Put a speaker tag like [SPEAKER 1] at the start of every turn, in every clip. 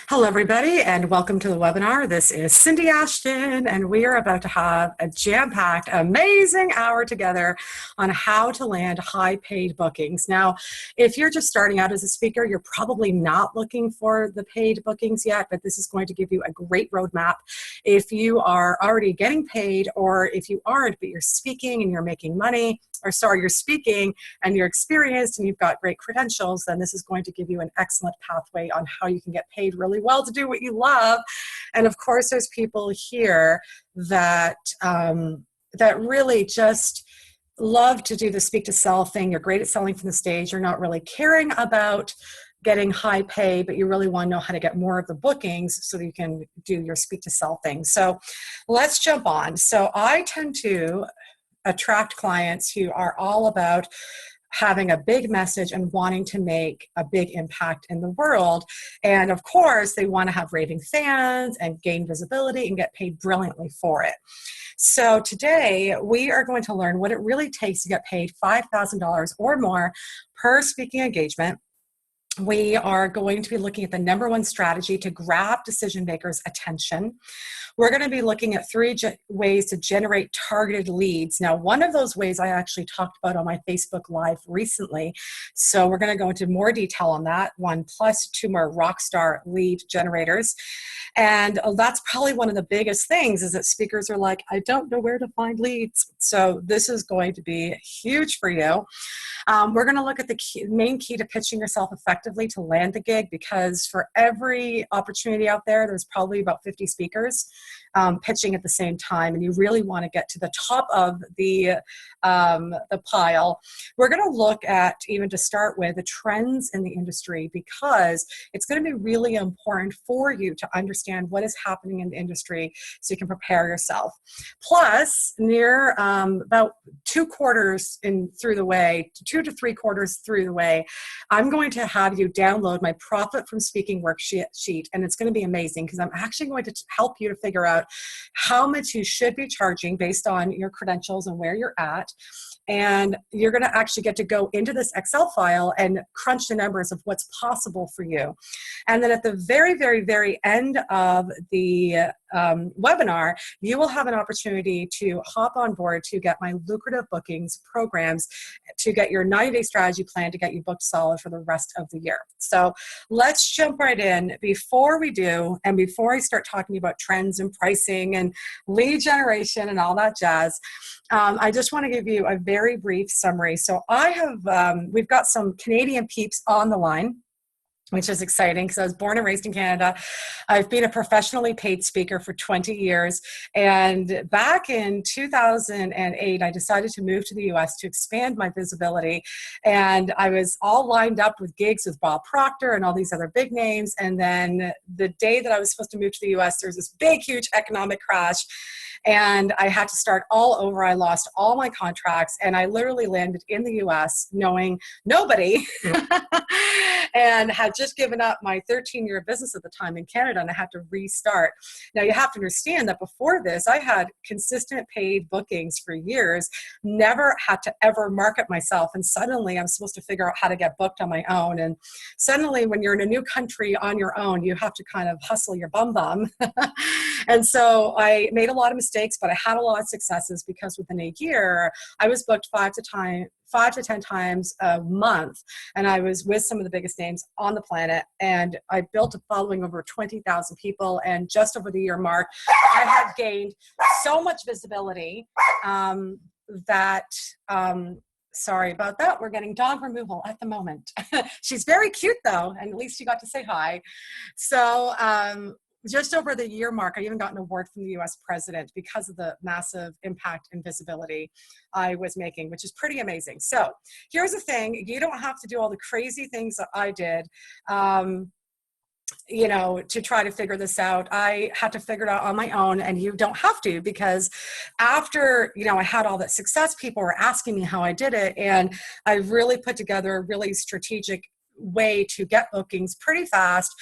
[SPEAKER 1] Hello, everybody, and welcome to the webinar. This is Cindy Ashton, and we are about to have a jam-packed, amazing hour together on how to land high-paid bookings. Now, if you're just starting out as a speaker, you're probably not looking for the paid bookings yet, but this is going to give you a great roadmap. If you are already getting paid, or if you aren't, but you're speaking and you're making money, you're speaking and you're experienced and you've got great credentials, then this is going to give you an excellent pathway on how you can get paid really well to do what you love. And of course, there's people here that that really just love to do the speak to sell thing. You're great at selling from the stage. You're not really caring about getting high pay, but you really want to know how to get more of the bookings so that you can do your speak to sell thing. So let's jump on. So I tend to attract clients who are all about having a big message and wanting to make a big impact in the world. And of course, they want to have raving fans and gain visibility and get paid brilliantly for it. So today we are going to learn what it really takes to get paid $5,000 or more per speaking engagement. We are going to be looking at the #1 strategy to grab decision makers' attention. We're going to be looking at 3 ways to generate targeted leads. Now, one of those ways I actually talked about on my Facebook Live recently. So we're going to go into more detail on that one, plus 2 more rockstar lead generators. And that's probably one of the biggest things is that speakers are like, I don't know where to find leads. So this is going to be huge for you. We're going to look at the main key to pitching yourself effectively to land the gig, because for every opportunity out there, there's probably about 50 speakers pitching at the same time, and you really want to get to the top of the pile. We're going to look at, even to start with, the trends in the industry, because it's going to be really important for you to understand what is happening in the industry so you can prepare yourself. Plus, near about 2 to 3 quarters through the way, I'm going to have you download my Profit from Speaking worksheet, and it's going to be amazing because I'm actually going to help you to figure out how much you should be charging based on your credentials and where you're at. And you're going to actually get to go into this Excel file and crunch the numbers of what's possible for you. And then at the very, very, very end of the webinar, you will have an opportunity to hop on board to get my lucrative bookings programs, to get your 90-day strategy plan to get you booked solid for the rest of the year. So let's jump right in. Before we do, and before I start talking about trends and pricing and lead generation and all that jazz, I just want to give you a very brief summary. So we've got some Canadian peeps on the line, which is exciting because I was born and raised in Canada. I've been a professionally paid speaker for 20 years. And back in 2008, I decided to move to the US to expand my visibility. And I was all lined up with gigs with Bob Proctor and all these other big names. And then the day that I was supposed to move to the US, there was this big, huge economic crash. And I had to start all over. I lost all my contracts, and I literally landed in the US knowing nobody and had just given up my 13-year business at the time in Canada, and I had to restart. Now, you have to understand that before this, I had consistent paid bookings for years, never had to ever market myself, and suddenly I'm supposed to figure out how to get booked on my own. And suddenly, when you're in a new country on your own, you have to kind of hustle your bum. And so I made a lot of mistakes, but I had a lot of successes, because within a year, I was booked 5 to 10 times a month, and I was with some of the biggest names on the planet, and I built a following over 20,000 people, and just over the year mark, I had gained so much visibility sorry about that. We're getting dog removal at the moment. She's very cute though, and at least you got to say hi. So just over the year mark, I even got an award from the US president because of the massive impact and visibility I was making, which is pretty amazing. So here's the thing. You don't have to do all the crazy things that I did, to try to figure this out. I had to figure it out on my own, and you don't have to, because after, I had all that success, people were asking me how I did it, and I really put together a really strategic way to get bookings pretty fast,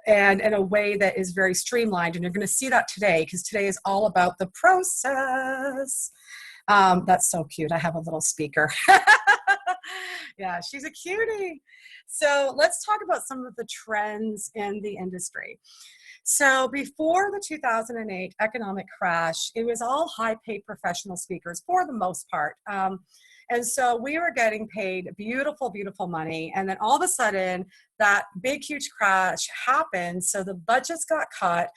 [SPEAKER 1] and in a way that is very streamlined. And you're going to see that today, because today is all about the process. That's so cute. I have a little speaker. Yeah, she's a cutie. So let's talk about some of the trends in the industry. So before the 2008 economic crash, it was all high paid professional speakers for the most part. And so we were getting paid beautiful, beautiful money. And then all of a sudden, that big, huge crash happened. So the budgets got cut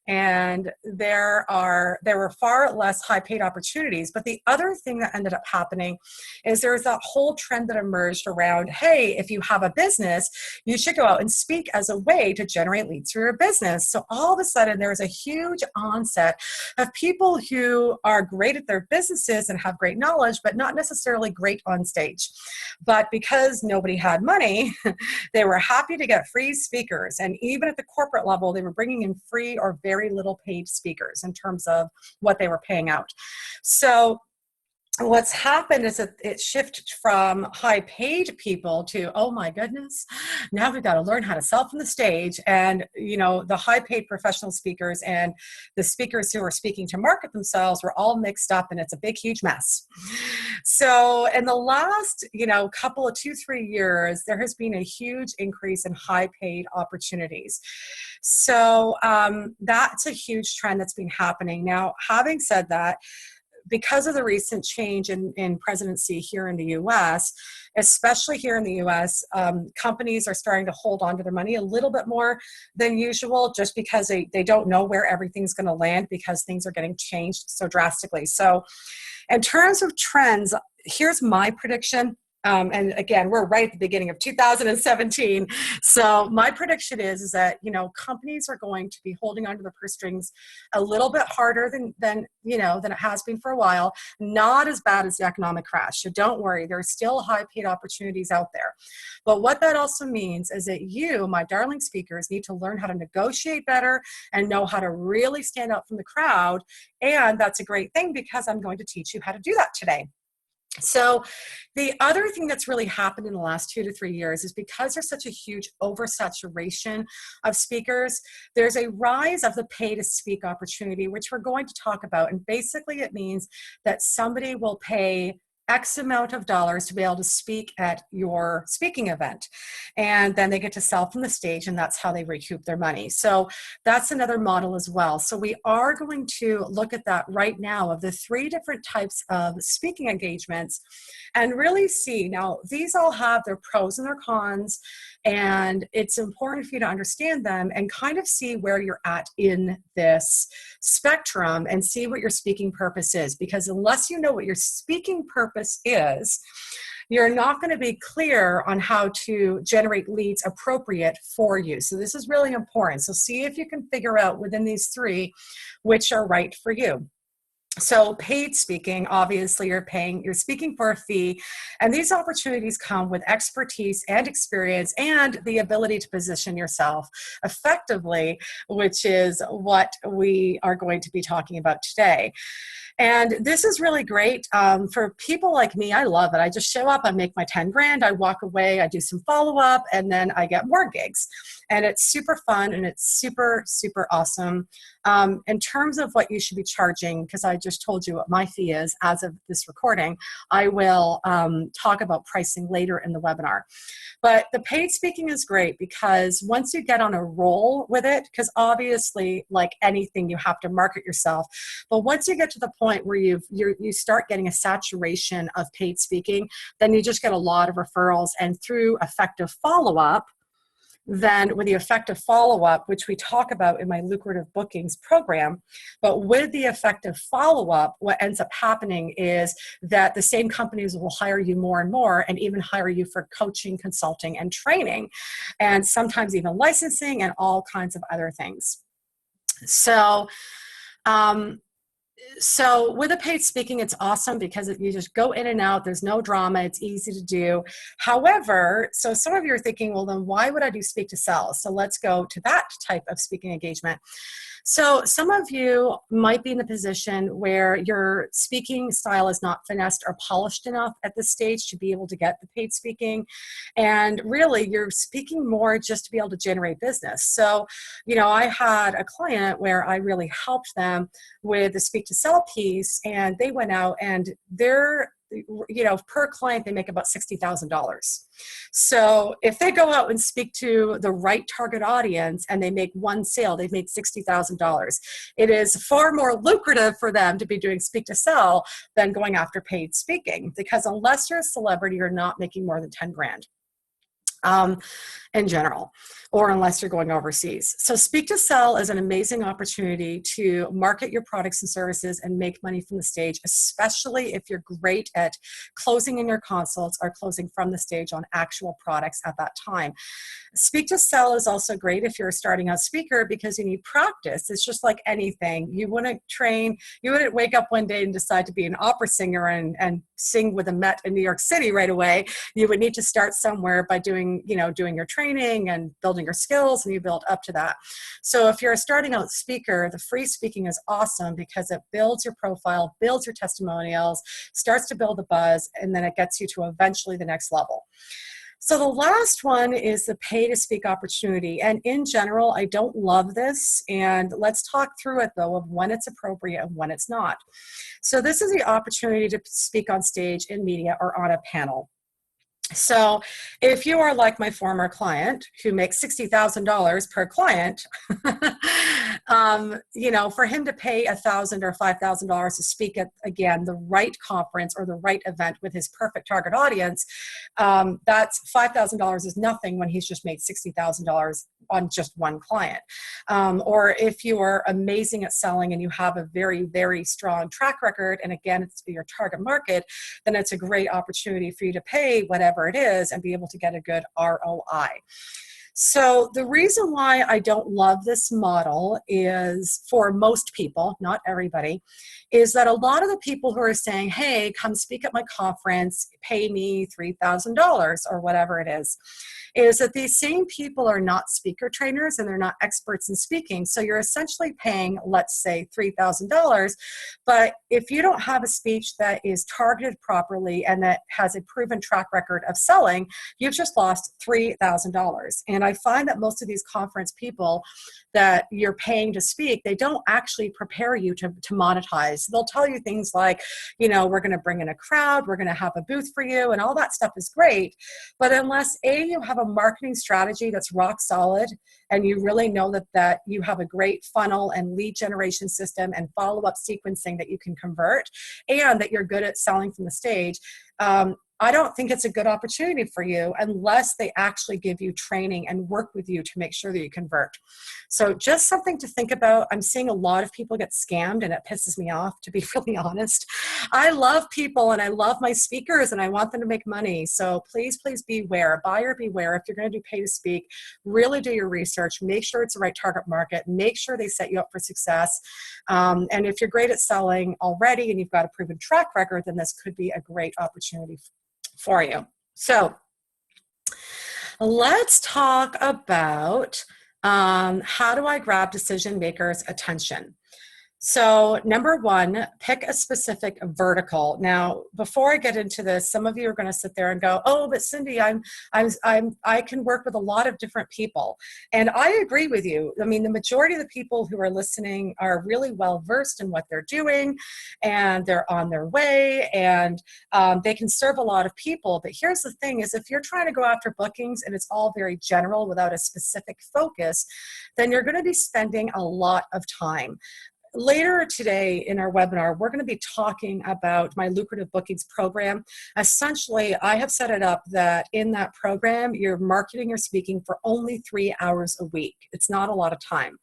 [SPEAKER 1] and there were far less high paid opportunities. But the other thing that ended up happening is there was that whole trend that emerged around, hey, if you have a business, you should go out and speak as a way to generate leads for your business. So all of a sudden, there was a huge onset of people who are great at their businesses and have great knowledge, but not necessarily great on stage. But because nobody had money, they were happy to get free speakers. And even at the corporate level, they were bringing in free or very little paid speakers in terms of what they were paying out. So what's happened is that it shifted from high paid people to, oh my goodness, now we've got to learn how to sell from the stage. And, you know, the high paid professional speakers and the speakers who are speaking to market themselves were all mixed up, and it's a big, huge mess. So in the last, couple of 2-3 years, there has been a huge increase in high paid opportunities. So that's a huge trend that's been happening. Now, having said that, because of the recent change in presidency here in the US, especially here in the US, companies are starting to hold on to their money a little bit more than usual, just because they don't know where everything's going to land because things are getting changed so drastically. So in terms of trends, here's my prediction. And again, we're right at the beginning of 2017. So my prediction is that, companies are going to be holding onto the purse strings a little bit harder than it has been for a while. Not as bad as the economic crash. So don't worry, there's still high paid opportunities out there. But what that also means is that you, my darling speakers, need to learn how to negotiate better and know how to really stand out from the crowd. And that's a great thing because I'm going to teach you how to do that today. So the other thing that's really happened in the last 2 to 3 years is because there's such a huge oversaturation of speakers, there's a rise of the pay to speak opportunity, which we're going to talk about. And basically it means that somebody will pay X amount of dollars to be able to speak at your speaking event. And then they get to sell from the stage, and that's how they recoup their money. So that's another model as well. So we are going to look at that right now of the 3 different types of speaking engagements and really see. Now, these all have their pros and their cons, and it's important for you to understand them and kind of see where you're at in this spectrum and see what your speaking purpose is. Because unless you know what your speaking purpose is, you're not going to be clear on how to generate leads appropriate for you. So this is really important. So see if you can figure out within these 3 which are right for you. So paid speaking, obviously you're speaking for a fee, and these opportunities come with expertise and experience and the ability to position yourself effectively, which is what we are going to be talking about today. And this is really great for people like me. I love it. I just show up, I make my 10 grand, I walk away, I do some follow-up, and then I get more gigs. And it's super fun and it's super, super awesome. In terms of what you should be charging, because I just told you what my fee is as of this recording, I will talk about pricing later in the webinar. But the paid speaking is great because once you get on a roll with it, because obviously like anything, you have to market yourself. But once you get to the point where you start getting a saturation of paid speaking, then you just get a lot of referrals. And through effective follow-up, then with the effective follow-up, which we talk about in my lucrative bookings program, but with the effective follow-up, what ends up happening is that the same companies will hire you more and more and even hire you for coaching, consulting, and training, and sometimes even licensing and all kinds of other things. So with a paid speaking, it's awesome because you just go in and out. There's no drama. It's easy to do. However, so some of you are thinking, well, then why would I do speak to sell? So let's go to that type of speaking engagement. So some of you might be in the position where your speaking style is not finessed or polished enough at this stage to be able to get the paid speaking. And really, you're speaking more just to be able to generate business. So, I had a client where I really helped them with the speak to sell piece, and they went out and their per client, they make about $60,000. So if they go out and speak to the right target audience and they make one sale, they've made $60,000. It is far more lucrative for them to be doing speak to sell than going after paid speaking, because unless you're a celebrity, you're not making more than 10 grand. In general, or unless you're going overseas. So Speak to Sell is an amazing opportunity to market your products and services and make money from the stage, especially if you're great at closing in your consults or closing from the stage on actual products at that time. Speak to Sell is also great if you're a starting out speaker because you need practice. It's just like anything. You wouldn't wake up one day and decide to be an opera singer and sing with a Met in New York City right away. You would need to start somewhere by doing your training and building your skills, and you build up to that. So if you're a starting out speaker, the free speaking is awesome because it builds your profile, builds your testimonials, starts to build a buzz, and then it gets you to eventually the next level. So the last one is the pay to speak opportunity. And in general, I don't love this. And let's talk through it though, of when it's appropriate and when it's not. So this is the opportunity to speak on stage in media or on a panel. So if you are like my former client who makes $60,000 per client, for him to pay $1,000 or $5,000 to speak at, again, the right conference or the right event with his perfect target audience, that's $5,000 is nothing when he's just made $60,000 on just one client. Or if you are amazing at selling and you have a very, very strong track record, and again, it's your target market, then it's a great opportunity for you to pay whatever it is and be able to get a good ROI. So the reason why I don't love this model is, for most people, not everybody, is that a lot of the people who are saying, hey, come speak at my conference, pay me $3,000 or whatever it is that these same people are not speaker trainers and they're not experts in speaking. So you're essentially paying, let's say, $3,000. But if you don't have a speech that is targeted properly and that has a proven track record of selling, you've just lost $3,000. And I find that most of these conference people that you're paying to speak, they don't actually prepare you to monetize. They'll tell you things like, we're going to bring in a crowd, we're going to have a booth for you, and all that stuff is great. But unless you have a marketing strategy that's rock solid and you really know that you have a great funnel and lead generation system and follow-up sequencing that you can convert, and that you're good at selling from the stage, I don't think it's a good opportunity for you unless they actually give you training and work with you to make sure that you convert. So just something to think about. I'm seeing a lot of people get scammed and it pisses me off, to be really honest. I love people and I love my speakers and I want them to make money. So please, please beware. Buyer beware. If you're going to do pay to speak, really do your research. Make sure it's the right target market. Make sure they set you up for success. And if you're great at selling already and you've got a proven track record, then this could be a great opportunity for you. So let's talk about how do I grab decision makers' attention. So number one, pick a specific vertical. Now, before I get into this, some of you are going to sit there and go, "Oh, but Cindy, I can work with a lot of different people," and I agree with you. I mean, the majority of the people who are listening are really well versed in what they're doing, and they're on their way, and they can serve a lot of people. But here's the thing: is if you're trying to go after bookings and it's all very general without a specific focus, then you're going to be spending a lot of time. Later today in our webinar, we're going to be talking about my lucrative bookings program. Essentially, I have set it up that in that program, you're marketing or speaking for only 3 hours a week. It's not a lot of time.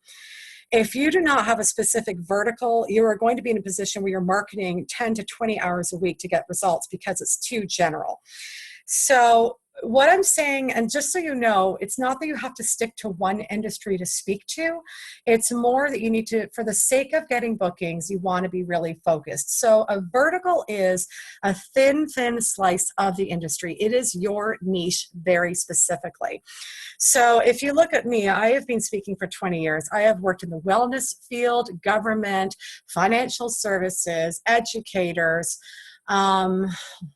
[SPEAKER 1] If you do not have a specific vertical, you are going to be in a position where you're marketing 10 to 20 hours a week to get results because it's too general. So what I'm saying, and just so you know, it's not that you have to stick to one industry to speak to. It's more that you need to, for the sake of getting bookings, you want to be really focused. So a vertical is a thin slice of the industry. It is your niche very specifically. So if you look at me, I have been speaking for 20 years. I have worked in the wellness field, government, financial services, educators,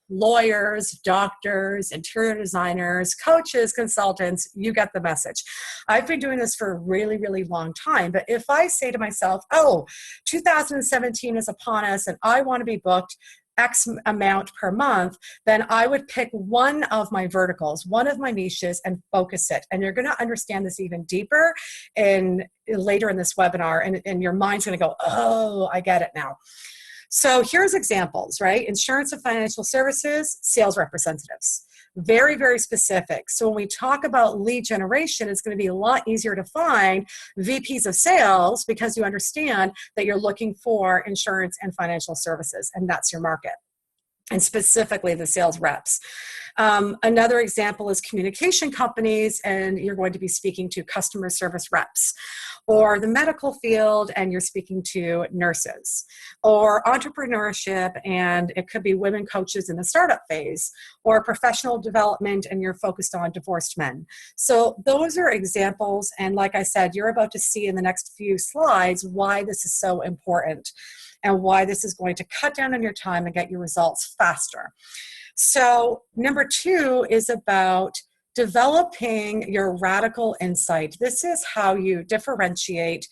[SPEAKER 1] lawyers, doctors, interior designers, coaches, consultants, you get the message. I've been doing this for a really, really long time. But if I say to myself, oh, 2017 is upon us and I want to be booked, X amount per month, then I would pick one of my verticals, one of my niches, and focus it. And you're going to understand this even deeper later in this webinar, and your mind's going to go, oh, I get it now. So here's examples, right? Insurance and financial services, sales representatives. Very, very specific. So when we talk about lead generation, it's going to be a lot easier to find VPs of sales because you understand that you're looking for insurance and financial services, and that's your market, and specifically the sales reps. Another example is communication companies, and you're going to be speaking to customer service reps, or the medical field, and you're speaking to nurses, or entrepreneurship, and it could be women coaches in the startup phase, or professional development, and you're focused on divorced men. So those are examples, and like I said, you're about to see in the next few slides why this is so important and why this is going to cut down on your time and get your results faster. So number 2 is about developing your radical insight. This is how you differentiate,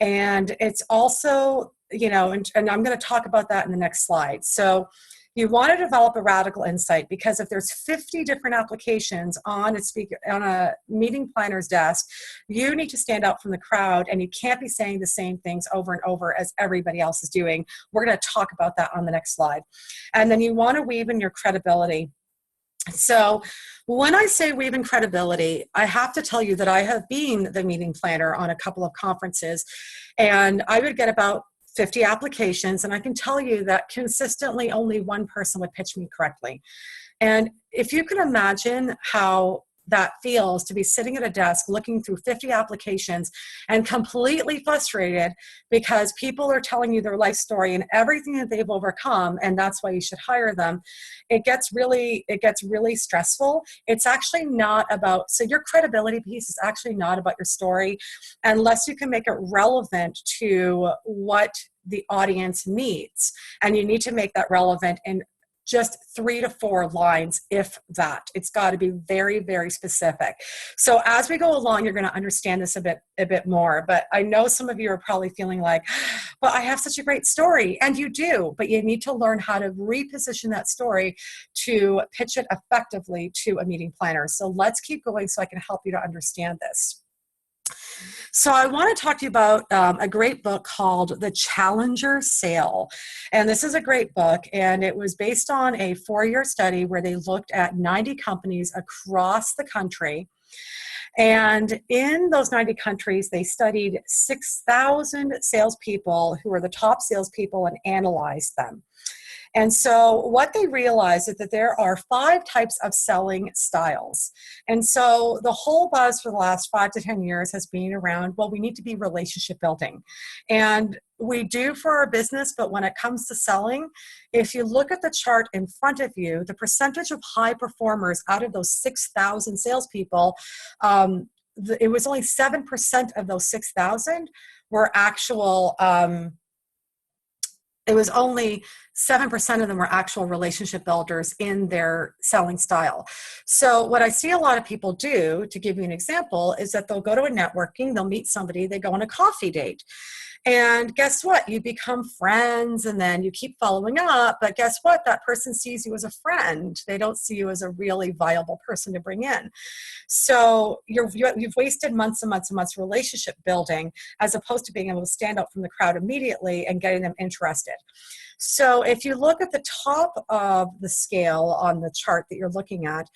[SPEAKER 1] and it's also, and I'm going to talk about that in the next slide. So you want to develop a radical insight, because if there's 50 different applications on a meeting planner's desk, you need to stand out from the crowd, and you can't be saying the same things over and over as everybody else is doing. We're going to talk about that on the next slide. And then you want to weave in your credibility. So when I say weave in credibility, I have to tell you that I have been the meeting planner on a couple of conferences, and I would get about 50 applications, and I can tell you that consistently only one person would pitch me correctly. And if you can imagine how that feels to be sitting at a desk looking through 50 applications and completely frustrated because people are telling you their life story and everything that they've overcome, and that's why you should hire them. It gets really stressful. It's actually not about, so your credibility piece is actually not about your story unless you can make it relevant to what the audience needs. And you need to make that relevant in just 3 to 4 lines, if that. It's got to be very, very specific. So as we go along, you're going to understand this a bit more. But I know some of you are probably feeling like, well, I have such a great story. And you do, but you need to learn how to reposition that story to pitch it effectively to a meeting planner. So let's keep going so I can help you to understand this. So I want to talk to you about a great book called The Challenger Sale. And this is a great book, and it was based on a 4-year study where they looked at 90 companies across the country. And in those 90 countries, they studied 6,000 salespeople who were the top salespeople and analyzed them. And so what they realized is that there are 5 types of selling styles. And so the whole buzz for the last 5 to 10 years has been around, well, we need to be relationship building. And we do for our business, but when it comes to selling, if you look at the chart in front of you, the percentage of high performers out of those 6,000 salespeople, it was only 7% of those 6,000 were actual it was only 7% of them were actual relationship builders in their selling style. So what I see a lot of people do, to give you an example, is that they'll go to a networking, they'll meet somebody, they go on a coffee date. And guess what? You become friends, and then you keep following up. But guess what? That person sees you as a friend. They don't see you as a really viable person to bring in. So you've wasted months and months and months relationship building, as opposed to being able to stand out from the crowd immediately and getting them interested. So if you look at the top of the scale on the chart that you're looking at,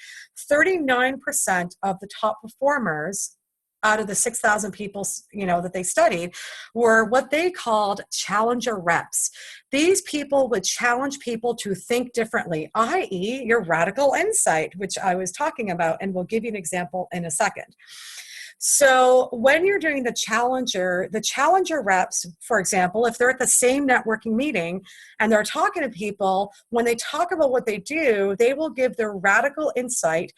[SPEAKER 1] 39% of the top performers out of the 6,000 people, that they studied, were what they called challenger reps. These people would challenge people to think differently, i.e. your radical insight, which I was talking about, and we'll give you an example in a second. So when you're doing the challenger reps, for example, if they're at the same networking meeting and they're talking to people, when they talk about what they do, they will give their radical insight,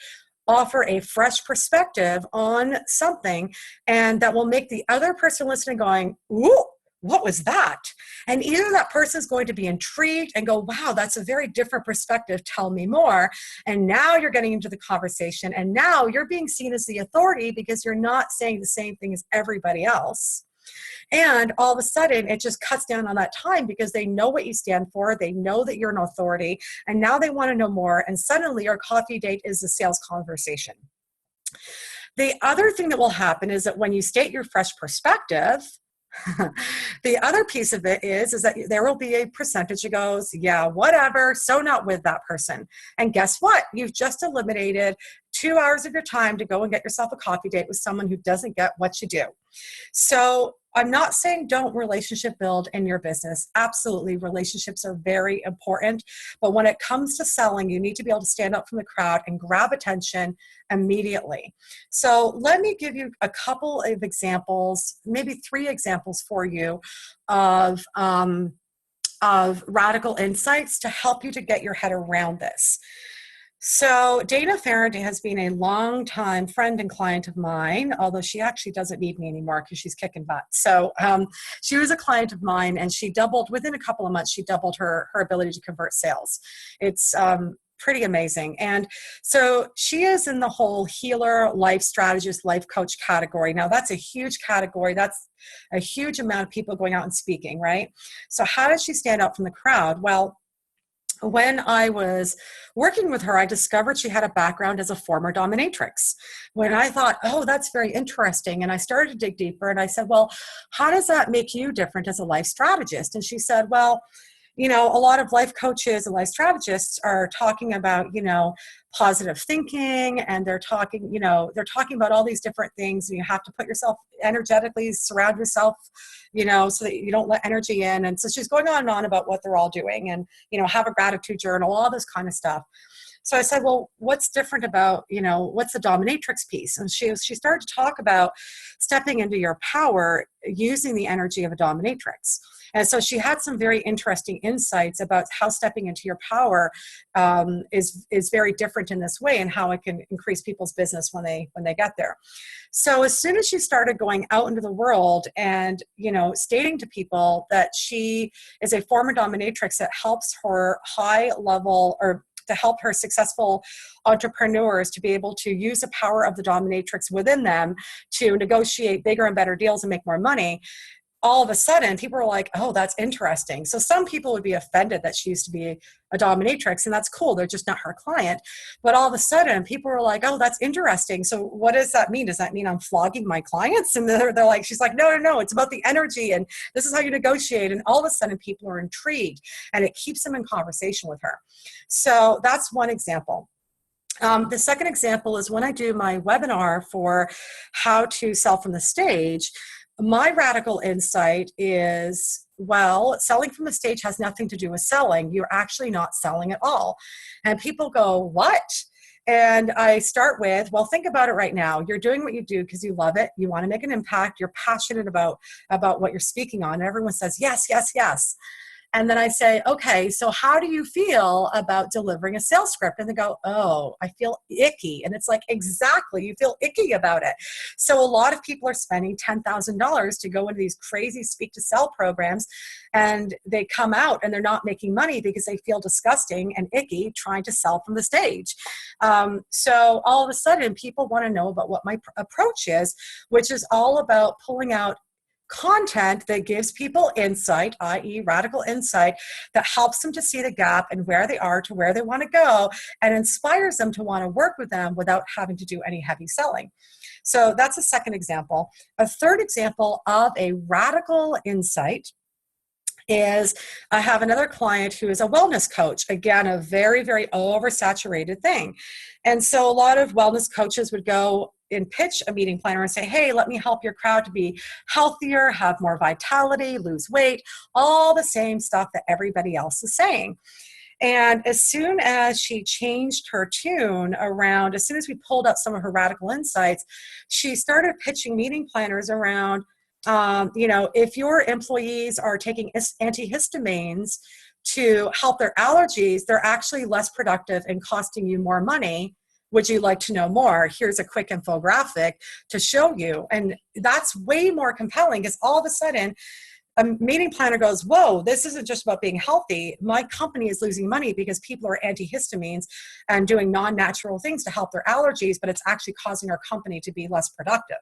[SPEAKER 1] offer a fresh perspective on something, and that will make the other person listening going, ooh, what was that? And either that person is going to be intrigued and go, wow, that's a very different perspective, tell me more. And now you're getting into the conversation, and now you're being seen as the authority because you're not saying the same thing as everybody else. And all of a sudden, it just cuts down on that time because they know what you stand for. They know that you're an authority, and now they want to know more. And suddenly, your coffee date is a sales conversation. The other thing that will happen is that when you state your fresh perspective, the other piece of it is that there will be a percentage that goes, yeah, whatever, so not with that person. And guess what? You've just eliminated 2 hours of your time to go and get yourself a coffee date with someone who doesn't get what you do. So I'm not saying don't relationship build in your business. Absolutely, relationships are very important. But when it comes to selling, you need to be able to stand up from the crowd and grab attention immediately. So let me give you a couple of examples, maybe 3 examples for you of radical insights to help you to get your head around this. So Dana Faraday has been a long-time friend and client of mine, although she actually doesn't need me anymore because she's kicking butt. So she was a client of mine, and she doubled, within a couple of months, she doubled her ability to convert sales. It's pretty amazing. And so she is in the whole healer, life strategist, life coach category. Now that's a huge category. That's a huge amount of people going out and speaking, right? So how does she stand out from the crowd? Well, when I was working with her, I discovered she had a background as a former dominatrix. When I thought, oh, that's very interesting. And I started to dig deeper, and I said, well, how does that make you different as a life strategist? And she said, well, you know, a lot of life coaches and life strategists are talking about, you know, positive thinking, and they're talking about all these different things, and you have to put yourself energetically, surround yourself, you know, so that you don't let energy in. And so she's going on and on about what they're all doing, and, you know, have a gratitude journal, all this kind of stuff. So I said, well, what's different about, you know, what's the dominatrix piece? And she started to talk about stepping into your power using the energy of a dominatrix. And so she had some very interesting insights about how stepping into your power is very different in this way, and how it can increase people's business when they get there. So as soon as she started going out into the world and, you know, stating to people that she is a former dominatrix that helps her high level, or to help her successful entrepreneurs to be able to use the power of the dominatrix within them to negotiate bigger and better deals and make more money, all of a sudden people are like, oh, that's interesting. So some people would be offended that she used to be a dominatrix, and that's cool. They're just not her client. But all of a sudden people are like, oh, that's interesting. So what does that mean? Does that mean I'm flogging my clients? And they're like, she's like, no, it's about the energy, and this is how you negotiate. And all of a sudden people are intrigued, and it keeps them in conversation with her. So that's one example. The second example is when I do my webinar for how to sell from the stage. My radical insight is, well, selling from the stage has nothing to do with selling. You're actually not selling at all. And people go, what? And I start with, well, think about it right now. You're doing what you do because you love it. You want to make an impact. You're passionate about what you're speaking on. And everyone says, yes, yes, yes. And then I say, okay, so how do you feel about delivering a sales script? And they go, oh, I feel icky. And it's like, exactly, you feel icky about it. So a lot of people are spending $10,000 to go into these crazy speak to sell programs, and they come out and they're not making money because they feel disgusting and icky trying to sell from the stage. So all of a sudden people want to know about what my approach is, which is all about pulling out content that gives people insight, i.e. radical insight, that helps them to see the gap and where they are to where they want to go, and inspires them to want to work with them without having to do any heavy selling. So that's a second example. A third example of a radical insight is I have another client who is a wellness coach. Again, a very, very oversaturated thing. And so a lot of wellness coaches would go and pitch a meeting planner and say, hey, let me help your crowd to be healthier, have more vitality, lose weight, all the same stuff that everybody else is saying. And as soon as she changed her tune around, as soon as we pulled out some of her radical insights, she started pitching meeting planners around, if your employees are taking antihistamines to help their allergies, they're actually less productive and costing you more money. Would you like to know more? Here's a quick infographic to show you. And that's way more compelling, because all of a sudden a meeting planner goes, whoa, this isn't just about being healthy. My company is losing money because people are antihistamines and doing non-natural things to help their allergies, but it's actually causing our company to be less productive.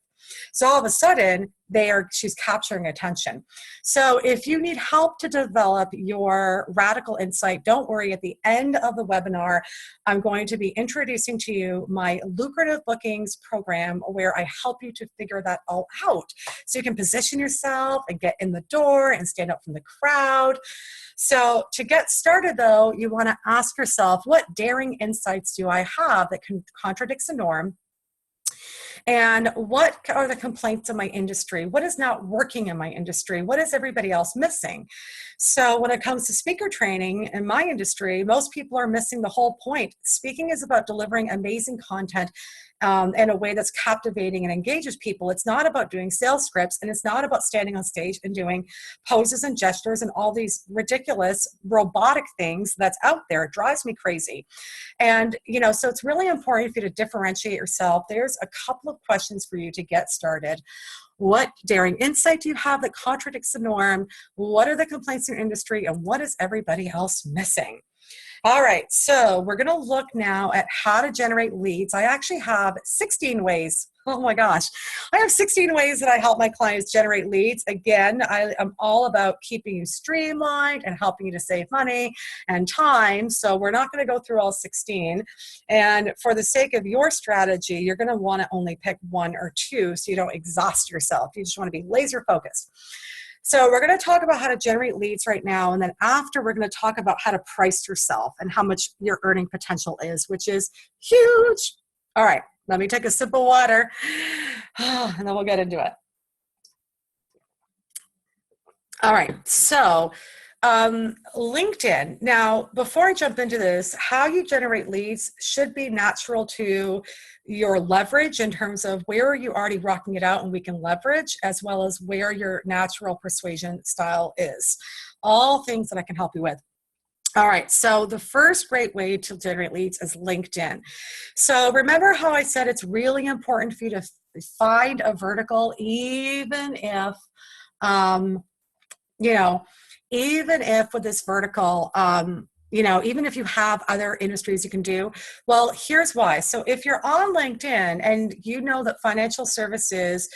[SPEAKER 1] So all of a sudden, she's capturing attention. So if you need help to develop your radical insight, don't worry. At the end of the webinar, I'm going to be introducing to you my lucrative bookings program where I help you to figure that all out. So you can position yourself and get in the door and stand out from the crowd. So to get started though, you want to ask yourself, what daring insights do I have that contradicts the norm? And what are the complaints in my industry? What is not working in my industry? What is everybody else missing? So when it comes to speaker training in my industry, most people are missing the whole point. Speaking is about delivering amazing content in a way that's captivating and engages people. It's not about doing sales scripts, and it's not about standing on stage and doing poses and gestures and all these ridiculous robotic things that's out there. It drives me crazy. And, so it's really important for you to differentiate yourself. There's a couple of questions for you to get started. What daring insight do you have that contradicts the norm? What are the complaints in your industry? And what is everybody else missing? All right, so we're going to look now at how to generate leads. I actually have 16 ways. Oh my gosh. I have 16 ways that I help my clients generate leads. Again, I am all about keeping you streamlined and helping you to save money and time. So we're not going to go through all 16. And for the sake of your strategy, you're going to want to only pick one or two so you don't exhaust yourself. You just want to be laser focused. So we're going to talk about how to generate leads right now. And then after, we're going to talk about how to price yourself and how much your earning potential is, which is huge. All right, let me take a sip of water and then we'll get into it. All right, so LinkedIn. Now, before I jump into this, how you generate leads should be natural to your leverage in terms of where are you already rocking it out and we can leverage, as well as where your natural persuasion style is. All things that I can help you with. All right, so the first great way to generate leads is LinkedIn. So remember how I said it's really important for you to find a vertical, even if, even if with this vertical, even if you have other industries you can do. Well, here's why. So if you're on LinkedIn and you know that financial services,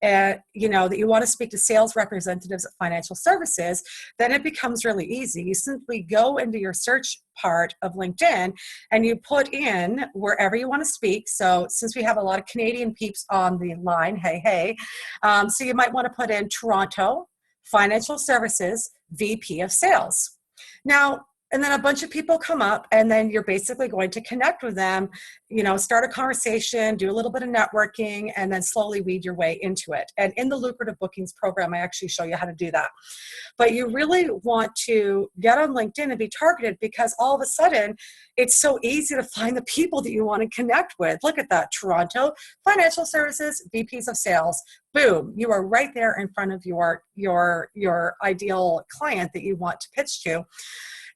[SPEAKER 1] that you want to speak to sales representatives at financial services, then it becomes really easy. You simply go into your search part of LinkedIn and you put in wherever you want to speak. So since we have a lot of Canadian peeps on the line, hey. So you might want to put in Toronto, financial services, VP of sales. Now, and then a bunch of people come up and then you're basically going to connect with them, start a conversation, do a little bit of networking, and then slowly weed your way into it. And in the lucrative bookings program, I actually show you how to do that. But you really want to get on LinkedIn and be targeted because all of a sudden it's so easy to find the people that you want to connect with. Look at that, Toronto, financial services, VPs of sales. Boom, you are right there in front of your ideal client that you want to pitch to.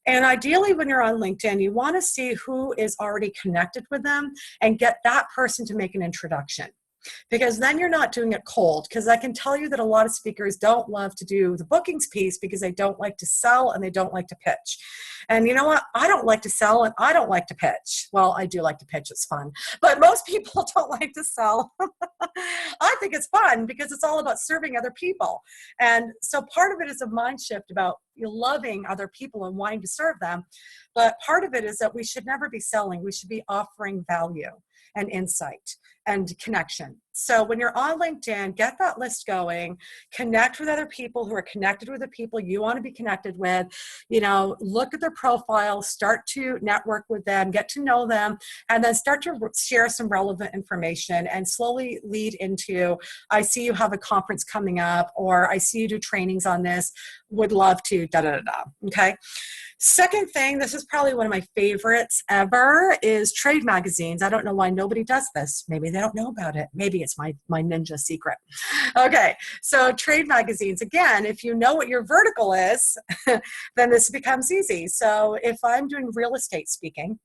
[SPEAKER 1] And ideally, when you're on LinkedIn, you want to see who is already connected with them and get that person to make an introduction. Because then you're not doing it cold. Because I can tell you that a lot of speakers don't love to do the bookings piece because they don't like to sell and they don't like to pitch. And you know what? I don't like to sell and I don't like to pitch. Well, I do like to pitch. It's fun. But most people don't like to sell. I think it's fun because it's all about serving other people. And so part of it is a mind shift about loving other people and wanting to serve them. But part of it is that we should never be selling. We should be offering value and insight and connection. So when you're on LinkedIn, get that list going, connect with other people who are connected with the people you want to be connected with, look at their profile, start to network with them, get to know them, and then start to share some relevant information and slowly lead into, I see you have a conference coming up, or I see you do trainings on this, would love to, da-da-da-da, okay? Second thing, this is probably one of my favorites ever, is trade magazines. I don't know why nobody does this. Maybe they don't know about it. Maybe it's my ninja secret. Okay, so trade magazines. Again, if you know what your vertical is, then this becomes easy. So if I'm doing real estate speaking,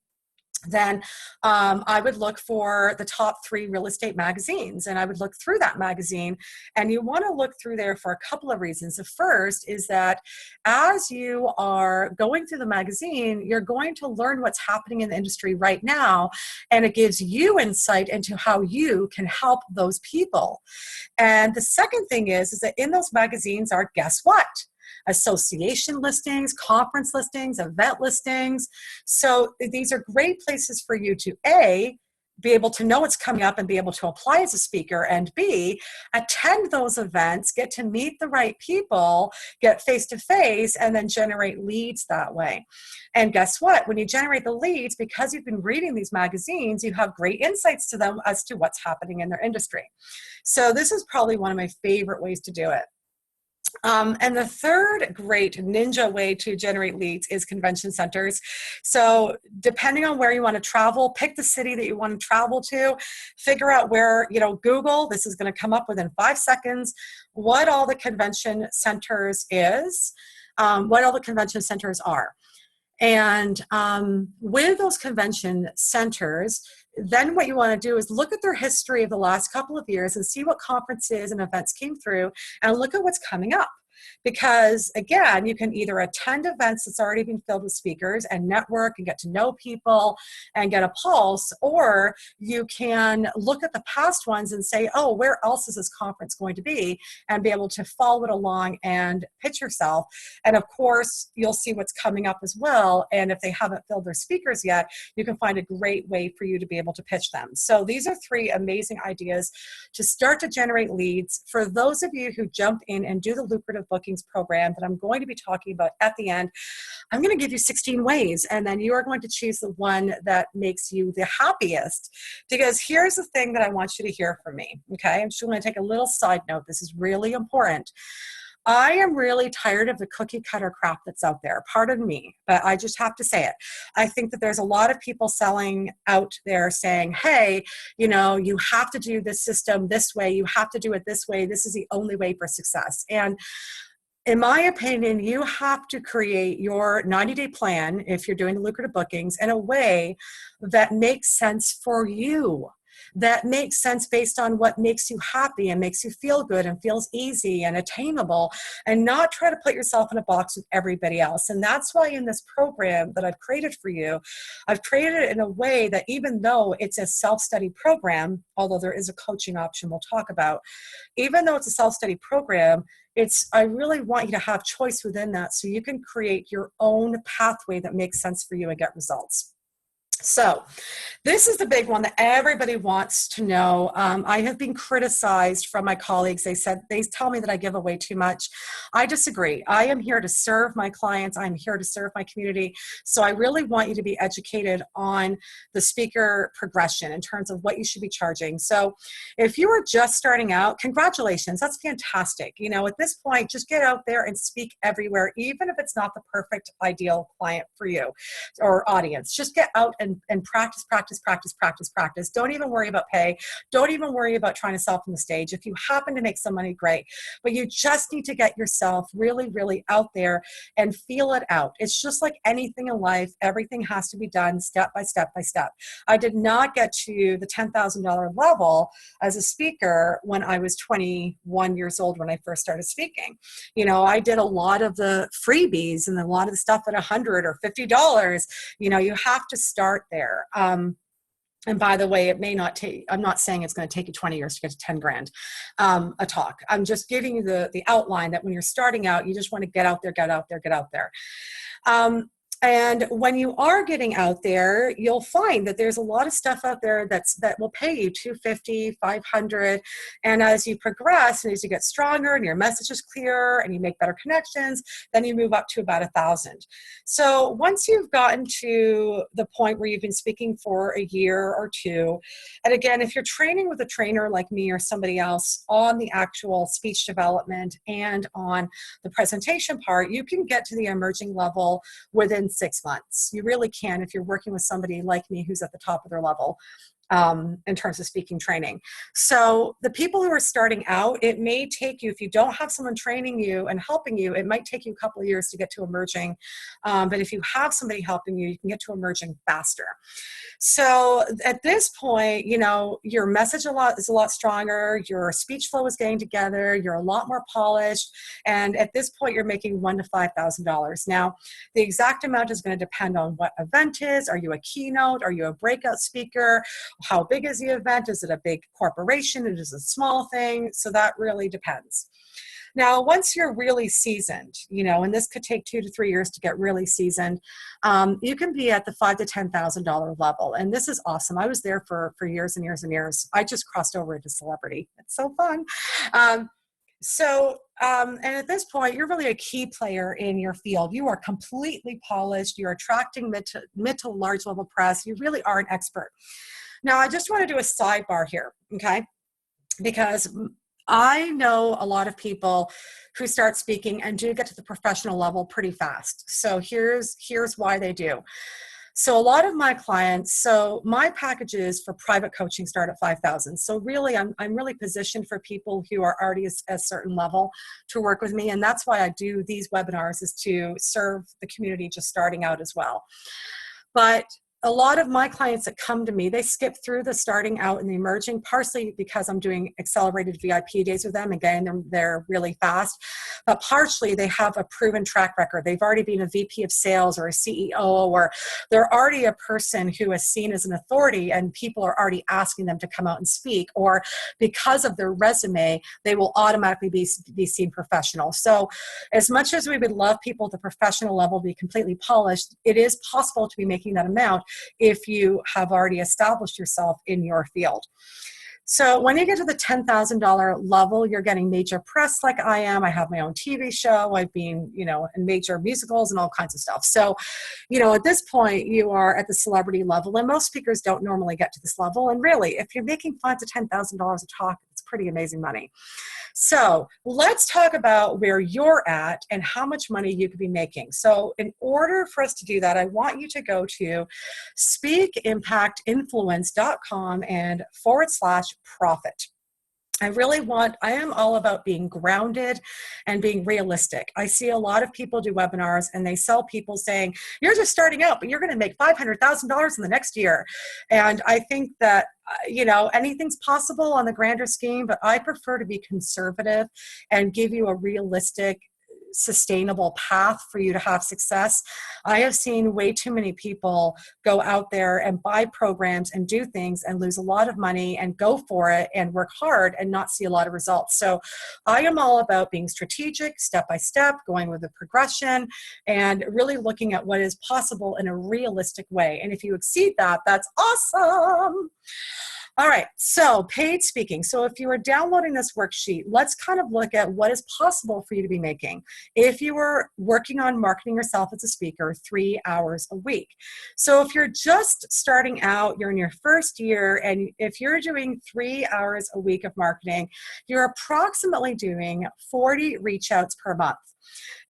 [SPEAKER 1] then I would look for the top 3 real estate magazines, and I would look through that magazine. And you want to look through there for a couple of reasons. The first is that as you are going through the magazine, you're going to learn what's happening in the industry right now, and it gives you insight into how you can help those people. And the second thing is that in those magazines are, guess what? Association listings, conference listings, event listings. So these are great places for you to A, be able to know what's coming up and be able to apply as a speaker, and B, attend those events, get to meet the right people, get face-to-face, and then generate leads that way. And guess what? When you generate the leads, because you've been reading these magazines, you have great insights to them as to what's happening in their industry. So this is probably one of my favorite ways to do it. And the third great ninja way to generate leads is convention centers. So depending on where you want to travel, pick the city that you want to travel to, figure out where, Google, this is going to come up within 5 seconds, what all the convention centers what all the convention centers are. And with those convention centers, then what you want to do is look at their history of the last couple of years and see what conferences and events came through, and look at what's coming up. Because again, you can either attend events that's already been filled with speakers and network and get to know people and get a pulse, or you can look at the past ones and say, oh, where else is this conference going to be, and be able to follow it along and pitch yourself. And of course, you'll see what's coming up as well. And if they haven't filled their speakers yet, you can find a great way for you to be able to pitch them. So these are 3 amazing ideas to start to generate leads. For those of you who jump in and do the lucrative bookings program that I'm going to be talking about at the end, I'm going to give you 16 ways, and then you are going to choose the one that makes you the happiest. Because here's the thing that I want you to hear from me, okay? I'm just going to take a little side note. This is really important. I am really tired of the cookie cutter crap that's out there. Pardon me, but I just have to say it. I think that there's a lot of people selling out there saying, hey, you have to do this system this way. You have to do it this way. This is the only way for success. And in my opinion, you have to create your 90-day plan if you're doing lucrative bookings in a way that makes sense for you, that makes sense based on what makes you happy and makes you feel good and feels easy and attainable, and not try to put yourself in a box with everybody else. And that's why in this program that I've created for you, I've created it in a way that even though it's a self-study program, although there is a coaching option we'll talk about, even though it's a self-study program, I really want you to have choice within that so you can create your own pathway that makes sense for you and get results. So this is the big one that everybody wants to know. I have been criticized from my colleagues. They tell me that I give away too much. I disagree. I am here to serve my clients. I'm here to serve my community. So I really want you to be educated on the speaker progression in terms of what you should be charging. So if you are just starting out, congratulations. That's fantastic. At this point, just get out there and speak everywhere, even if it's not the perfect ideal client for you or audience. Just get out and practice, practice, practice, practice, practice. Don't even worry about pay. Don't even worry about trying to sell from the stage. If you happen to make some money, great. But you just need to get yourself really, really out there and feel it out. It's just like anything in life. Everything has to be done step by step by step. I did not get to the $10,000 level as a speaker when I was 21 years old when I first started speaking. I did a lot of the freebies and a lot of the stuff at $100 or $50. You have to start there. And by the way, it may not take, I'm not saying it's going to take you 20 years to get to 10 grand a talk. I'm just giving you the outline that when you're starting out, you just want to get out there, get out there, get out there. And when you are getting out there, you'll find that there's a lot of stuff out there that will pay you $250, $500. And as you progress and as you get stronger and your message is clearer and you make better connections, then you move up to about $1,000. So once you've gotten to the point where you've been speaking for a year or two, and again, if you're training with a trainer like me or somebody else on the actual speech development and on the presentation part, you can get to the emerging level within 6 months. You really can if you're working with somebody like me who's at the top of their level. in terms of speaking training. So the people who are starting out, it may take you, if you don't have someone training you and helping you, it might take you a couple of years to get to emerging. But if you have somebody helping you, you can get to emerging faster. So at this point, you know, your message is a lot stronger, your speech flow is getting together, you're a lot more polished, and at this point you're making $1,000 to $5,000. Now, the exact amount is going to depend on what event is. Are you a keynote? Are you a breakout speaker? How big is the event? Is it a big corporation? Is it a small thing? So that really depends. Now, once you're really seasoned, you know, and this could take 2 to 3 years to get really seasoned, you can be at the $5,000 to $10,000 level. And this is awesome. I was there for years and years and years. I just crossed over into celebrity. It's so fun. And at this point, you're really a key player in your field. You are completely polished. You're attracting mid to large level press. You really are an expert. Now, I just want to do a sidebar here, okay? Because I know a lot of people who start speaking and do get to the professional level pretty fast. So here's why they do. So a lot of my clients, so my packages for private coaching start at $5,000. So really, I'm really positioned for people who are already at a certain level to work with me. And that's why I do these webinars, is to serve the community just starting out as well. But a lot of my clients that come to me, they skip through the starting out and the emerging, partially because I'm doing accelerated VIP days with them. Again, they're really fast, but partially they have a proven track record. They've already been a VP of sales or a CEO, or they're already a person who is seen as an authority and people are already asking them to come out and speak, or because of their resume, they will automatically be seen professional. So as much as we would love people at the professional level to be completely polished, it is possible to be making that amount if you have already established yourself in your field. So when you get to the $10,000 level, you're getting major press like I am. I have my own TV show. I've been, you know, in major musicals and all kinds of stuff. So, you know, at this point, you are at the celebrity level, and most speakers don't normally get to this level. And really, if you're making $5,000 to $10,000 a talk, it's pretty amazing money. So let's talk about where you're at and how much money you could be making. So in order for us to do that, I want you to go to speakimpactinfluence.com and /profit. I am all about being grounded and being realistic. I see a lot of people do webinars and they sell people saying, you're just starting out, but you're going to make $500,000 in the next year. And I think that, you know, anything's possible on the grander scheme, but I prefer to be conservative and give you a realistic, sustainable path for you to have success. I have seen way too many people go out there and buy programs and do things and lose a lot of money and go for it and work hard and not see a lot of results. So I am all about being strategic, step by step, going with a progression, and really looking at what is possible in a realistic way. And if you exceed that, that's awesome. All right, so paid speaking. So if you are downloading this worksheet, let's kind of look at what is possible for you to be making if you were working on marketing yourself as a speaker 3 hours a week. So if you're just starting out, you're in your first year, and if you're doing 3 hours a week of marketing, you're approximately doing 40 reach outs per month.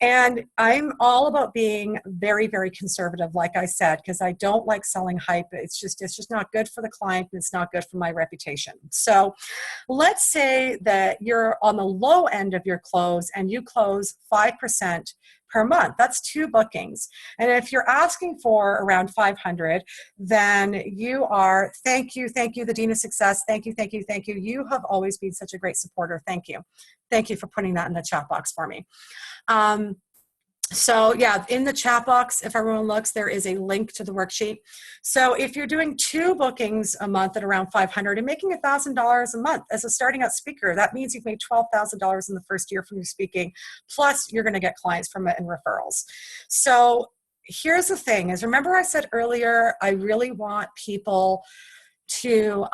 [SPEAKER 1] And I'm all about being very, very conservative, like I said, because I don't like selling hype. It's just not good for the client, and it's not good for my reputation. So let's say that you're on the low end of your close and you close 5% per month. That's 2 bookings. And if you're asking for around 500, then you are, thank you, the Dean of Success. Thank you. You have always been such a great supporter. Thank you. Thank you for putting that in the chat box for me. So yeah, in the chat box, if everyone looks, there is a link to the worksheet. So if you're doing 2 bookings a month at around 500 and making $1,000 a month as a starting out speaker, that means you've made $12,000 in the first year from your speaking, plus you're going to get clients from it and referrals. So here's the thing is, remember I said earlier, I really want people to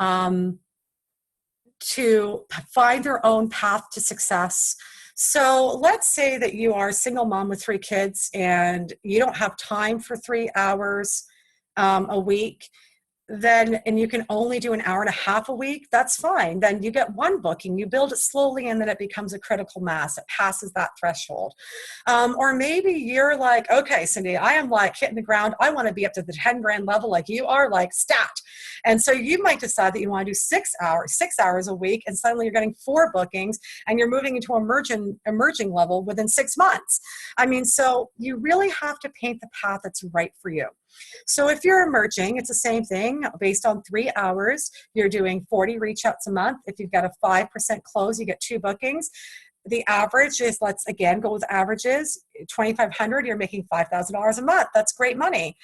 [SPEAKER 1] find their own path to success. So let's say that you are a single mom with 3 kids and you don't have time for 3 hours a week. then, and you can only do an hour and a half a week, that's fine. Then you get one booking, you build it slowly, and then it becomes a critical mass. It passes that threshold. Or maybe you're like, okay, Cindy, I am like hitting the ground. I want to be up to the 10 grand level like you are, like stat. And so you might decide that you want to do 6 hours a week, and suddenly you're getting 4 bookings and you're moving into emerging level within 6 months. I mean, so you really have to paint the path that's right for you. So if you're emerging, it's the same thing. Based on 3 hours, you're doing 40 reach outs a month. If you've got a 5% close, you get 2 bookings. The average is, let's again go with averages, 2,500, you're making $5,000 a month. That's great money.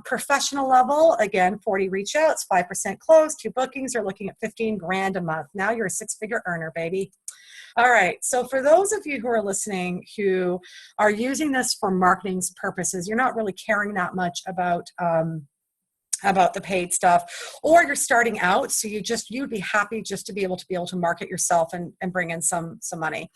[SPEAKER 1] Professional level, again, 40 reach outs, 5% close, 2 bookings, you're looking at 15 grand a month. Now you're a 6-figure earner, baby. All right, so for those of you who are listening who are using this for marketing purposes, you're not really caring that much about the paid stuff, or you're starting out, so you'd be happy just to be able to market yourself and bring in some money.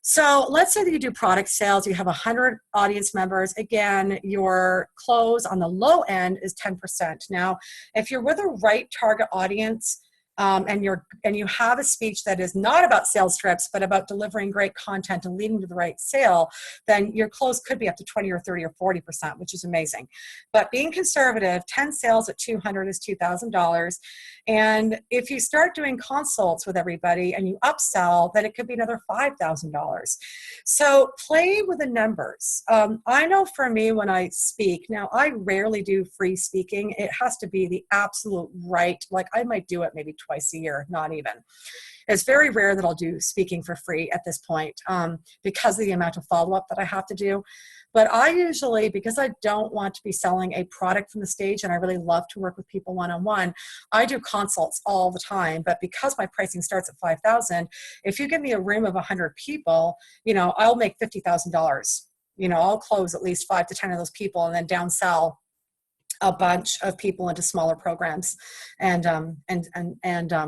[SPEAKER 1] So let's say that you do product sales, you have 100 audience members. Again, your close on the low end is 10%. Now, if you're with a right target audience, and you have a speech that is not about sales trips, but about delivering great content and leading to the right sale, then your close could be up to 20 or 30 or 40%, which is amazing. But being conservative, 10 sales at 200 is $2,000. And if you start doing consults with everybody and you upsell, then it could be another $5,000. So play with the numbers. I know for me when I speak, now I rarely do free speaking. It has to be the absolute right, like I might do it maybe twice a year, not even. It's very rare that I'll do speaking for free at this point because of the amount of follow-up that I have to do. But I usually, because I don't want to be selling a product from the stage and I really love to work with people one-on-one, I do consults all the time. But because my pricing starts at $5,000, if you give me a room of 100 people, I'll make $50,000. I'll close at least 5 to 10 of those people and then downsell a bunch of people into smaller programs and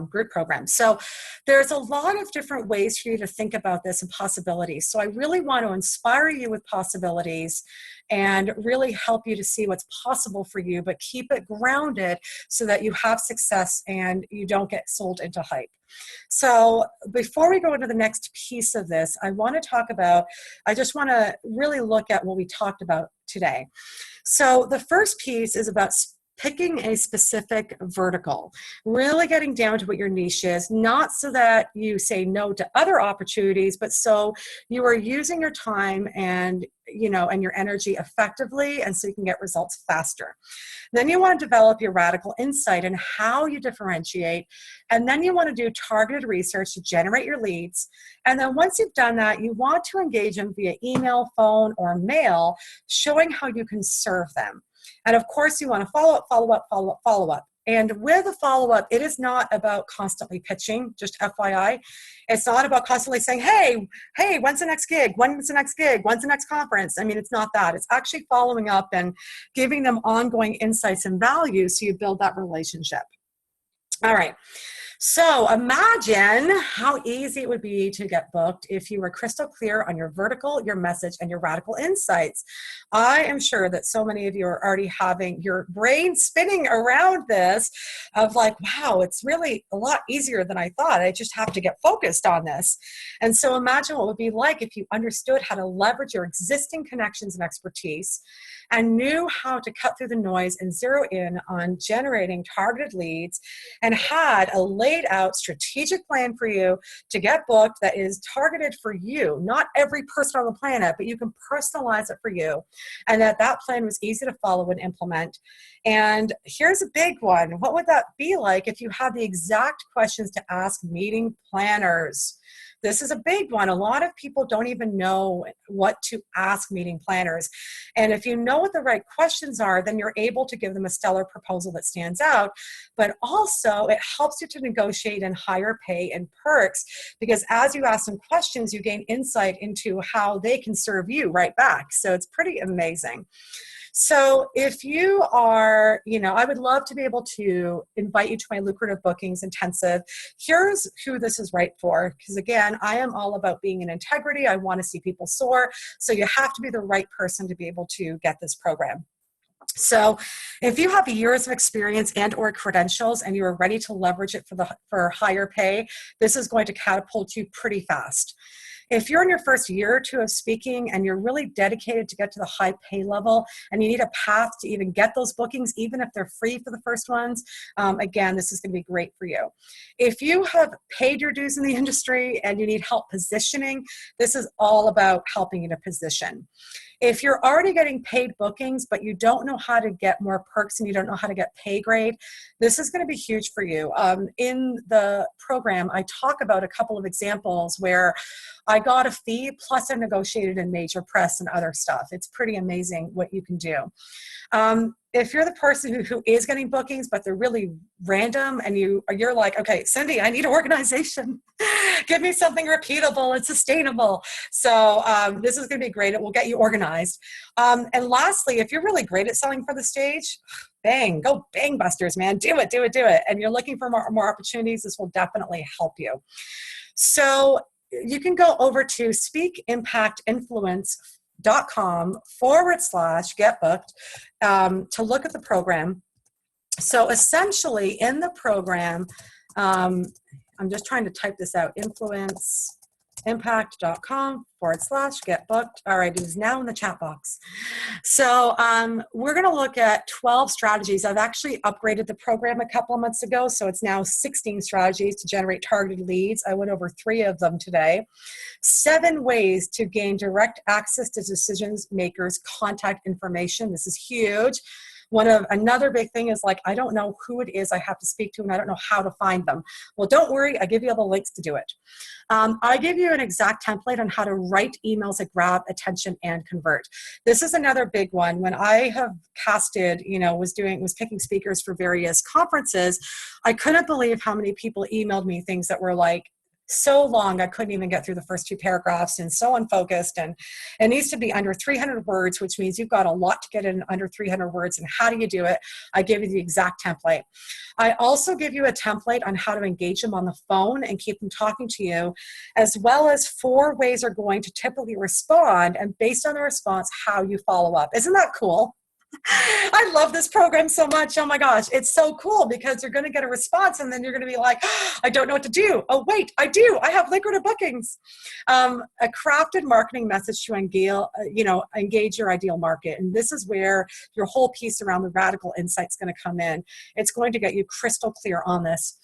[SPEAKER 1] group programs. So there's a lot of different ways for you to think about this and possibilities. So I really want to inspire you with possibilities and really help you to see what's possible for you, but keep it grounded so that you have success and you don't get sold into hype. So before we go into the next piece of this, I just want to really look at what we talked about today. So the first piece is about picking a specific vertical, really getting down to what your niche is, not so that you say no to other opportunities, but so you are using your time and your energy effectively, and so you can get results faster. Then you want to develop your radical insight and how you differentiate, and then you want to do targeted research to generate your leads. And then once you've done that, you want to engage them via email, phone, or mail, showing how you can serve them. And of course, you want to follow up. And with a follow-up, it is not about constantly pitching, just FYI. It's not about constantly saying, hey, when's the next gig? When's the next gig? When's the next conference? I mean, it's not that. It's actually following up and giving them ongoing insights and value so you build that relationship. All right. So imagine how easy it would be to get booked if you were crystal clear on your vertical, your message, and your radical insights. I am sure that so many of you are already having your brain spinning around this of like, wow, it's really a lot easier than I thought. I just have to get focused on this. And so imagine what it would be like if you understood how to leverage your existing connections and expertise and knew how to cut through the noise and zero in on generating targeted leads and had a laid out strategic plan for you to get booked that is targeted for you, not every person on the planet, but you can personalize it for you. And that plan was easy to follow and implement. And here's a big one. What would that be like if you had the exact questions to ask meeting planners? This is a big one. A lot of people don't even know what to ask meeting planners. And if you know what the right questions are, then you're able to give them a stellar proposal that stands out. But also, it helps you to negotiate and higher pay and perks, because as you ask them questions, you gain insight into how they can serve you right back. So it's pretty amazing. So if you are, I would love to be able to invite you to my Lucrative Bookings Intensive. Here's who this is right for, because again, I am all about being in integrity. I want to see people soar. So you have to be the right person to be able to get this program. So if you have years of experience and or credentials and you are ready to leverage it for higher pay, this is going to catapult you pretty fast. If you're in your first year or two of speaking and you're really dedicated to get to the high pay level and you need a path to even get those bookings, even if they're free for the first ones, again, this is going to be great for you. If you have paid your dues in the industry and you need help positioning, this is all about helping you to position. If you're already getting paid bookings, but you don't know how to get more perks and you don't know how to get pay grade, this is going to be huge for you. In the program, I talk about a couple of examples where I got a fee plus I negotiated in major press and other stuff. It's pretty amazing what you can do. If you're the person who is getting bookings, but they're really random and you're like, okay, Cindy, I need an organization. Give me something repeatable and sustainable. So this is going to be great. It will get you organized. And lastly, if you're really great at selling for the stage, bang, go bang busters, man. Do it, do it, do it. And you're looking for more opportunities, this will definitely help you. So you can go over to speakimpactinfluence.com/get booked to look at the program. So essentially in the program, I'm just trying to type this out, influenceimpact.com/get booked. All right, it is now in the chat box. So we're going to look at 12 strategies. I've actually upgraded the program a couple of months ago, so it's now 16 strategies to generate targeted leads. I went over 3 of them today. 7 ways to gain direct access to decision makers' contact information. This is huge. Another big thing is like, I don't know who it is I have to speak to and I don't know how to find them. Well, don't worry, I give you all the links to do it. I give you an exact template on how to write emails that grab attention and convert. This is another big one. When I have casted, was picking speakers for various conferences, I couldn't believe how many people emailed me things that were like, so long I couldn't even get through the first 2 paragraphs and so unfocused, and it needs to be under 300 words, which means you've got a lot to get in under 300 words. And how do you do it? I give you the exact template. I also give you a template on how to engage them on the phone and keep them talking to you, as well as 4 ways they're going to typically respond, and based on the response, how you follow up. Isn't that cool? I love this program so much. Oh my gosh, it's so cool because you're going to get a response and then you're going to be like, I don't know what to do. Oh wait, I do. I have lucrative bookings. A crafted marketing message to engage your ideal market. And this is where your whole piece around the radical insight is going to come in. It's going to get you crystal clear on this.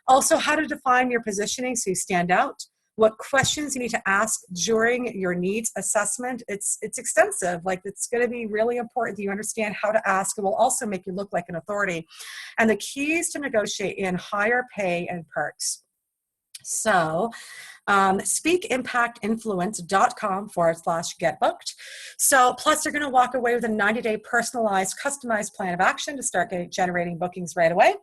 [SPEAKER 1] Also, how to define your positioning so you stand out. What questions you need to ask during your needs assessment. It's extensive. Like, it's going to be really important that you understand how to ask. It will also make you look like an authority. And the keys to negotiate in higher pay and perks. So speakimpactinfluence.com/get booked. So plus you're going to walk away with a 90-day personalized, customized plan of action to start generating bookings right away.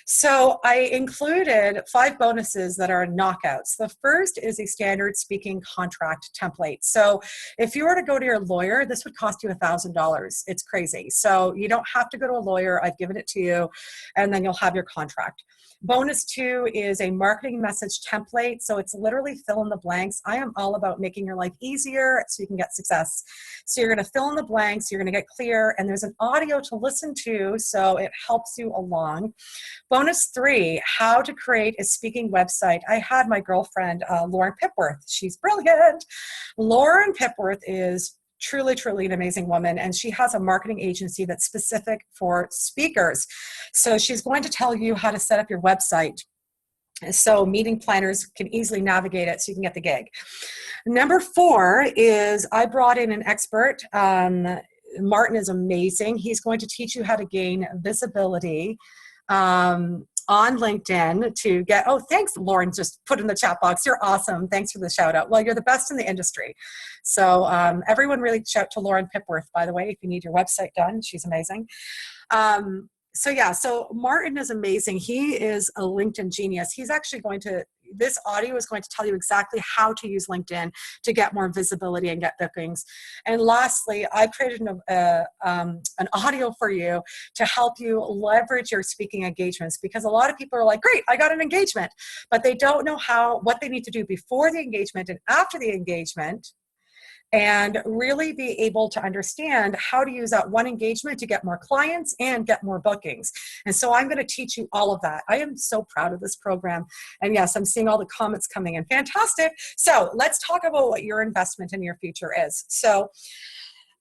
[SPEAKER 1] So I included 5 bonuses that are knockouts. The first is a standard speaking contract template. So if you were to go to your lawyer, this would cost you $1,000. It's crazy. So you don't have to go to a lawyer. I've given it to you, and then you'll have your contract. Bonus 2 is a marketing message template. So it's literally fill in the blanks. I am all about making your life easier so you can get success. So you're going to fill in the blanks, you're going to get clear, and there's an audio to listen to, so it helps you along. Bonus 3, how to create a speaking website. I had my girlfriend, Lauren Pipworth. She's brilliant. Lauren Pipworth is truly, truly an amazing woman, and she has a marketing agency that's specific for speakers. So she's going to tell you how to set up your website so meeting planners can easily navigate it so you can get the gig. Number 4 is I brought in an expert. Martin is amazing. He's going to teach you how to gain visibility on LinkedIn to get, oh, thanks, Lauren, just put in the chat box. You're awesome. Thanks for the shout out. Well, you're the best in the industry. So everyone really shout to Lauren Pipworth, by the way, if you need your website done. She's amazing. So Martin is amazing. He is a LinkedIn genius. He's actually this audio is going to tell you exactly how to use LinkedIn to get more visibility and get bookings. And lastly, I created an audio for you to help you leverage your speaking engagements, because a lot of people are like, great, I got an engagement, but they don't know what they need to do before the engagement and after the engagement and really be able to understand how to use that one engagement to get more clients and get more bookings. And so I'm going to teach you all of that. I am so proud of this program. And yes, I'm seeing all the comments coming in. Fantastic. So let's talk about what your investment in your future is. So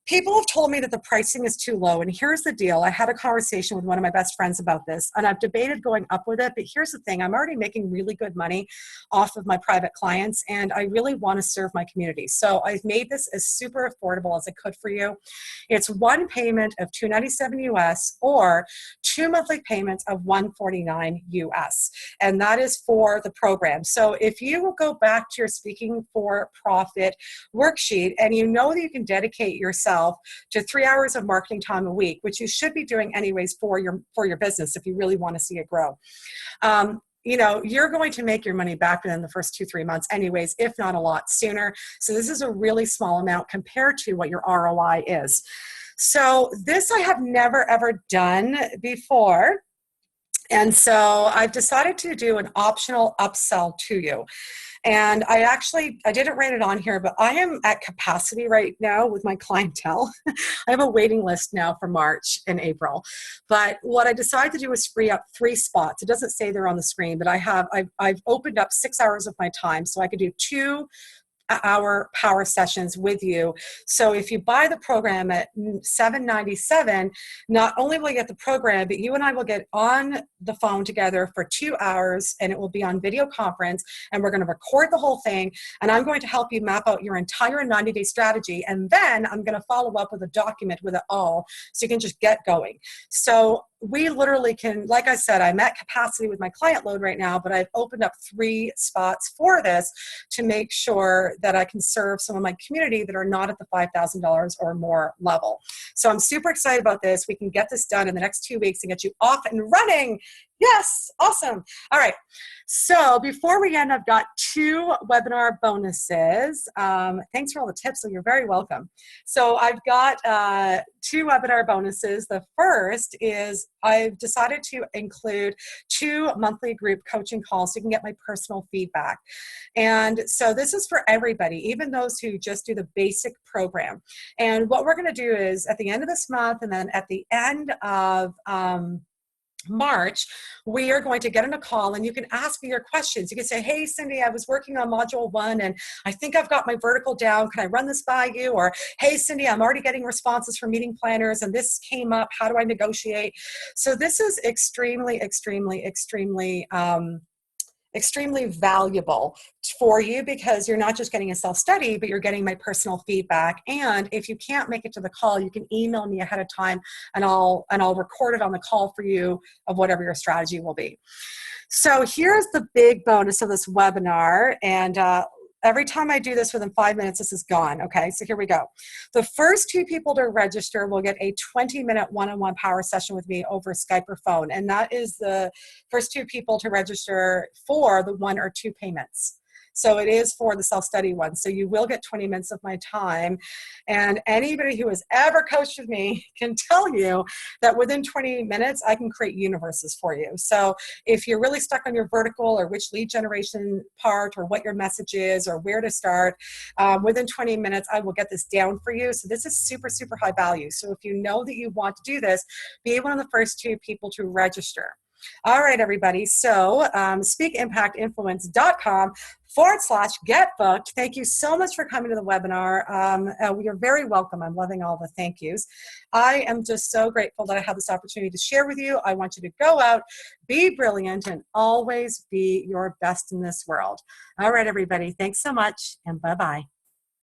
[SPEAKER 1] people have told me that the pricing is too low, and here's the deal. I had a conversation with one of my best friends about this, and I've debated going up with it, but here's the thing. I'm already making really good money off of my private clients, and I really want to serve my community. So I've made this as super affordable as I could for you. It's one payment of $297 US or 2 monthly payments of $149 US, and that is for the program. So if you will go back to your Speaking for Profit worksheet, and you know that you can dedicate yourself to 3 hours of marketing time a week, which you should be doing anyways for your business if you really want to see it grow. You're going to make your money back within the first 2-3 months anyways, if not a lot sooner. So this is a really small amount compared to what your ROI is. So this I have never ever done before. And so I've decided to do an optional upsell to you. And I didn't write it on here, but I am at capacity right now with my clientele. I have a waiting list now for March and April. But what I decided to do was free up 3 spots. It doesn't say they're on the screen, but I've opened up 6 hours of my time. So I could do 2-hour power sessions with you. So if you buy the program at $797, not only will you get the program, but you and I will get on the phone together for 2 hours, and it will be on video conference, and we're going to record the whole thing, and I'm going to help you map out your entire 90-day strategy, and then I'm going to follow up with a document with it all so you can just get going. So we literally can, like I said, I'm at capacity with my client load right now, but I've opened up 3 spots for this to make sure that I can serve some of my community that are not at the $5,000 or more level. So I'm super excited about this. We can get this done in the next 2 weeks and get you off and running. Yes, awesome. All right. So before we end, I've got 2 webinar bonuses. Thanks for all the tips, so you're very welcome. So I've got 2 webinar bonuses. The first is I've decided to include 2 monthly group coaching calls so you can get my personal feedback. And so this is for everybody, even those who just do the basic program. And what we're going to do is at the end of this month and then at the end of March, we are going to get on a call and you can ask me your questions. You can say, hey, Cindy, I was working on module 1 and I think I've got my vertical down. Can I run this by you? Or, hey, Cindy, I'm already getting responses from meeting planners and this came up. How do I negotiate? So this is extremely, extremely, extremely valuable for you because you're not just getting a self-study, but you're getting my personal feedback. And if you can't make it to the call, you can email me ahead of time and I'll record it on the call for you of whatever your strategy will be. So here's the big bonus of this webinar. And every time I do this within 5 minutes, this is gone. Okay, so here we go. The first 2 people to register will get a 20-minute one-on-one power session with me over Skype or phone. And that is the first 2 people to register for the 1 or 2 payments. So it is for the self-study one. So you will get 20 minutes of my time. And anybody who has ever coached with me can tell you that within 20 minutes, I can create universes for you. So if you're really stuck on your vertical or which lead generation part or what your message is or where to start, within 20 minutes, I will get this down for you. So this is super, super high value. So if you know that you want to do this, be one of the first 2 people to register. All right, everybody. So speakimpactinfluence.com/get booked. Thank you so much for coming to the webinar. You're very welcome. I'm loving all the thank yous. I am just so grateful that I have this opportunity to share with you. I want you to go out, be brilliant, and always be your best in this world. All right, everybody. Thanks so much, and bye-bye.